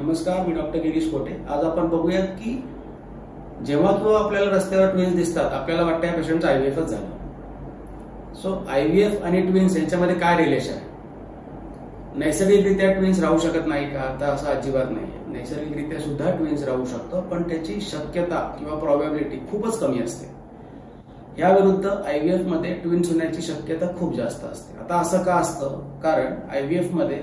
नमस्कार, मी डॉक्टर गिरीश कोटे। आज आपण बघूयात की जेव्हा आपल्याला रस्त्यावर ट्विन्स दिसतात आपल्याला वाटतं या पेशंटचं आयव्हीएफच झालं। सो आयव्हीएफ आणि ट्विन्स यांच्यामध्ये काय रिलेशन आहे? नैसर्गिकरित्या ट्विन्स राहू शकत नाही का? तर असं अजिबात नाहीये। नैसर्गिकरित्या सुद्धा ट्विन्स राहू शकतं, पण त्याची शक्यता किंवा प्रोबॅबिलिटी खूपच कमी असते। या विरुद्ध आयव्हीएफ मध्ये ट्विन्स होण्याची शक्यता खूप जास्त असते। आता असं का असतं? कारण आयव्हीएफ मध्ये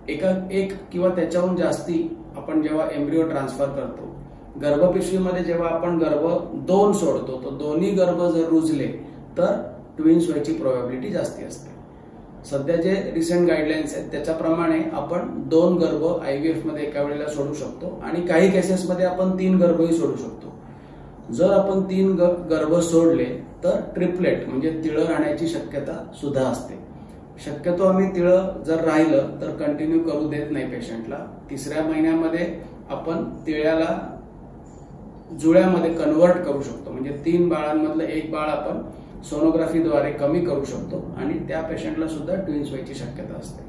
एक किंवा त्याच्याहून जास्ती आपण जेव्हा एम्ब्रिओ ट्रान्सफर करतो, गर्भपिशवीमध्ये जेव्हा आपण गर्भ दोन सोडतो, तो दोन्ही गर्भ जर रुजले तर ट्विन्स व्हायची प्रोबॅबिलिटी जास्ती असते। सध्या जे रिसेंट गाईडलाईन्स आहेत त्याच्याप्रमाणे आपण 2 गर्भ आयव्हीएफ मध्ये एका वेळेला सोडू शकतो आणि काही केसेसमध्ये आपण 3 गर्भही सोडू शकतो। जर आपण 3 गर्भ सोडले तर ट्रिपलेट म्हणजे तिळं राहण्याची शक्यता सुद्धा असते। शक्यतो आम्ही तिळं जर राहिलं तर कंटिन्यू करू देत नाही पेशंटला। 3ऱ्या महिन्यामध्ये आपण तिळ्याला जुळ्यामध्ये कन्वर्ट करू शकतो, म्हणजे 3 बाळांमधलं एक बाळ आपण सोनोग्राफीद्वारे कमी करू शकतो आणि त्या पेशंटला सुद्धा ट्विन्स व्हायची शक्यता असते।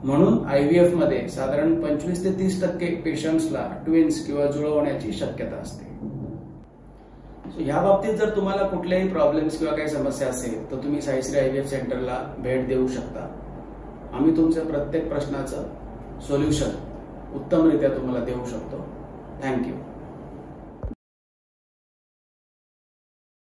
म्हणून आयव्हीएफ मध्ये साधारण 25 ते 30% पेशंट्सला ट्विन्स किंवा जुळं होण्याची शक्यता असते। ह्या बाबतीत जर तुम्हाला कुठलेही प्रॉब्लेम्स किंवा काही समस्या असेल तर तुम्ही साईश्री आयव्हीएफ सेंटरला भेट देऊ शकता। आम्ही तुमच्या प्रत्येक प्रश्नाचं सोल्युशन उत्तमरित्या तुम्हाला देऊ शकतो। थँक्यू।